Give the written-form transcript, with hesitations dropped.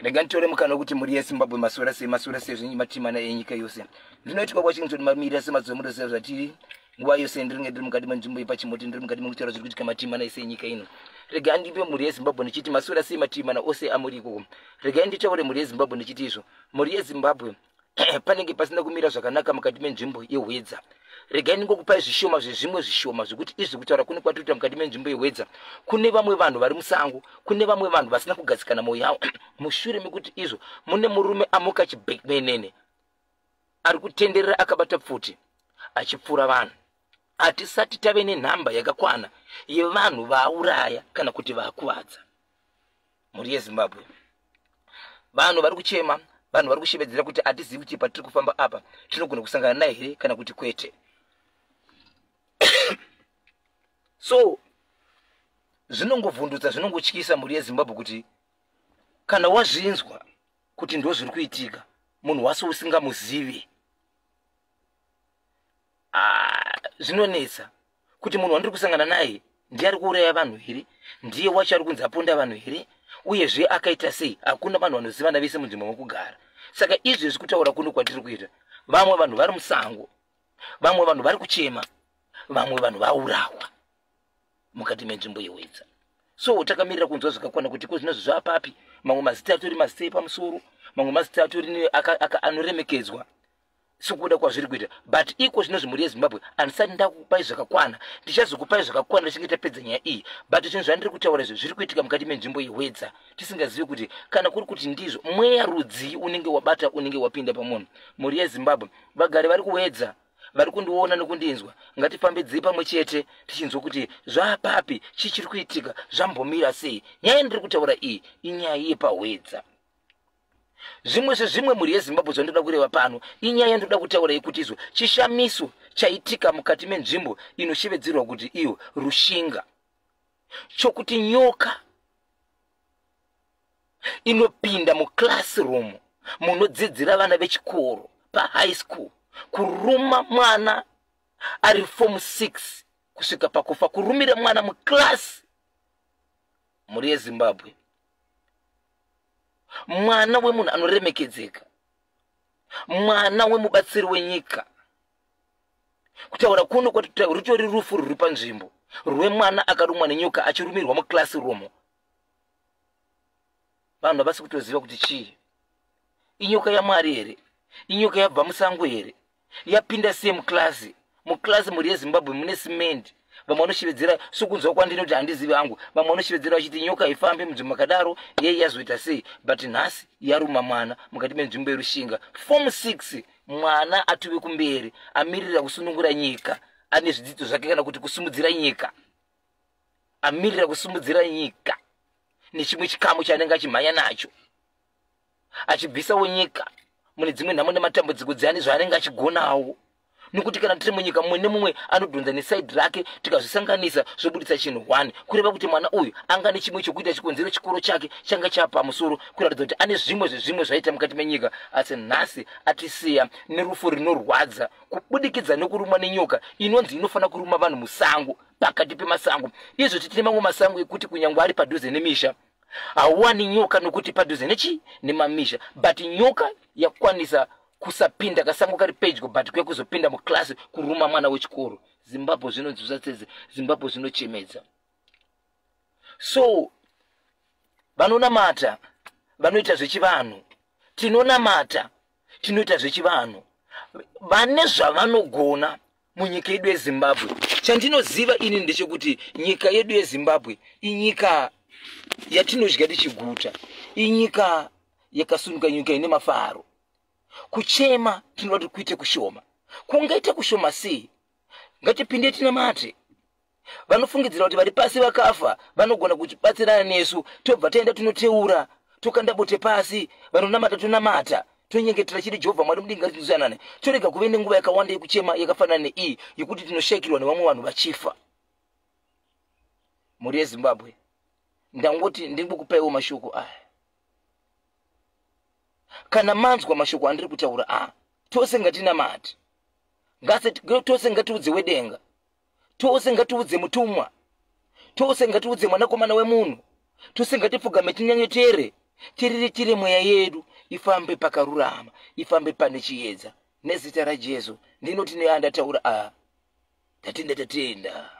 Regantore mukana kuti muri yeZimbabwe masora se matimana enyika yose. Ndinoitika kwa chinhu mamira semazomudo zvati nguva yose ndiri mukati menzvimbo ipachimoti ndiri mukati mekutaura zviri kuitika matimana ese enyika ino. Regai ndipe muri yeZimbabwe ndichiti masora se matimana ose amuri ikoko. Regai nditaure muri yeZimbabwe ndichiti izvo. Muri yeZimbabwe panenge pasina kumira zvakanaka mukati menzvimbo yeHwedza. Regai ndingokupai zvishoma zvezvimwe zvishoma zvekuti izvi kutaura kune kwatinoita mukati menzvimbo yeHwedza. Kune vamwe vanhu vari musango, kune vamwe vanhu vasina kugadzikana mwoyo yavo. Mushure mekuti izvo mune murume amuka chibhekmenene ari kutenderera akabata pfuti achipfura vanhu. Hatisati tave nenhamba yakakwana yevanhu vauraya kana kuti vakuvadza muri yeZimbabwe. Vanhu vari kuchema, vanhu vari kushevedzera kuti hatizivi kuti patiri kufamba apa tinogona kusangana naye here kana kuti kwete. So zvinongovhundutsa, zvinongotyisa muri yeZimbabwe kuti kana wazvinzwa kuti ndo zviri kuitika munhu wase usingamuzivi, zvinonetsa kuti munhu wandiri kusangana naye ndiye ari kuuraya vanhu here, ndiye wacho ari kunzi aponda vanhu here, uyezve akaita sei. Hakuna vanhu vanozivana vese munzvimbo mokugara. Saka izvezvi kutaura kuno kwatiri kuita, vamwe vanhu vari musango, vamwe vanhu vari kuchema, vamwe vanhu vaurawa mukati menzvimbo yeHwedza. So takamirira kunzwa zvakakwana kuti ko zvinozvi zvapapi. Mamwe mazita atori mazita epamusoro, mamwe mazita atori anoremekedzwa sikuda kwazviri kuita. But iko zvinozvi muri yeZimbabwe handisati ndakupai zvakakwana, ndichazokupai zvakakwana ndichinge tapedza nyaya iyi. But zvinhu zvandiri kutaura izvo zviri kuitika mukati menzvimbo yeHwedza tisingazivi kuti kana kuri kuti ndizvo mweya rudzi unenge wabata, unenge wapinda pamunhu. Muri yeZimbabwe vagari vari kuHwedza vari kundiona nekundinzwa, ngatifambedzei pamwe chete tichinzwa kuti zvapapi, chichiri kuitika, zvambomira sei. Nyaya ndiri kutaura iyi inyaya yepaHwedza. Zvimwe zvezvimwe muri yeZimbabwe zvandinoda kureva pano inyaya yandoda kutaura yekuti izvo chishamiso chaitika mukati menzvimbo inoshevedzerwa kuti iyo rushinga, chokuti nyoka inopinda muclassroom munodzidzira vana vechikoro pahigh school kuruma mwana ari form 6 kusvika pakufa, kurumira mwana muklasi muri yeZimbabwe. Mwana wemunhu anoremekedzeka, mwana wemubatsiri wenyika. Kutaura kuno kwatitaura rutori rufu ruri panzvimbo rwemwana akarumwa nenyoka achirumirwa muclassroom. Vanhu havasi kutoziva kuti chii. Inyoka yaMwari here? Inyoka yabva musango here? Yapinda sei muklasi? Muklasi muri yeZimbabwe mune simende. Vamwe vanoshevedzera sokunzwa kwandino kuti handizivi hangu. Vamwe vanoshevedzera vachiti nyoka haifambi munzvimbo makadaro, yeye yazoita sei. But nhasi yaruma mwana mukati menzvimbo yerushinga. Form 6 mwana atuve kumberi amirira kusunungura nyika, ane zvidzidzo zvake kana kuti kusimudzira nyika. Amirira kusimudzira nyika nechimwe chikamu chaanenge achimhanya nacho, achibvisawo nyika mune dzimwe nhamo nematambudziko dziani zvaanenge achigonawo. Nokuti kana tiri munyika mumwe nemumwe anodhonza nesaidi rake, tikazvisanganisa zvobuditsa chinhu 1, kureva kuti mwana uyu anga nechimwe chokuita chikonzero chikoro chake changa chapamusoro, kuratidza kuti ane zvimwe zvezvimwe zvaita mukati menyika. Asi nhasi atisiya nerufu rinorwadza kubudikidza nekurumwa nenyoka inonzi inofanira kuruma vanhu musango, pakati pemasango. Izvo tine mamwe masango ekuti kunyangwe ari padhuze nemisha hauwani nyoka nokuti padhuze nechi nemamisha, but nyoka yakwanisa kusapinda kasango kari pedyo but kwekuzopinda muklasi kuruma mwana wechikoro. Zimbabwe zvinonzwisa tseze, Zimbabwe zvinochemedza. So vanonamata vanoita zvechivanhu, tinonamata tinoita zvechivanhu, vane zvavanogona munyika yedu yeZimbabwe. Chandinoziva ini ndechekuti nyika yedu yeZimbabwe inyika yatinodya tichiguta, inyika yakasununguka, nyika ine mafaro. Kuchema tinoda kuite kushoma. Kungaita kushoma sei? Ngatipinde tinamate. Vanofungidzira kuti vari pasi vakafa vanogona kubatsirana nesu, tobva taenda tunoteura tokanda bote pasi, vanonamata tonamata, tonyengetera chiri Jehovha Mwari mudenga tinozanane. Torega kuve nenguva yakawanda yekuchema yakafanana neiyi yekuti tinoshekirwa nevamwe vanhu vachifa. Muri yeZimbabwe ndangoti ndingokupaiwo mashoko aya. Kana manzwa mashoko andiri kutaura tose ngatinamate, tose ngatiudze wedenga, tose ngatiudze mutumwa, tose ngatiudze mwanakomana wemunhu, tose ngatipfugamire tinyenyetere tiriritire mweya yedu ifambe pakarurama, ifambe pane chiedza. Nezita raJesu ndinoti neandataura tatenda.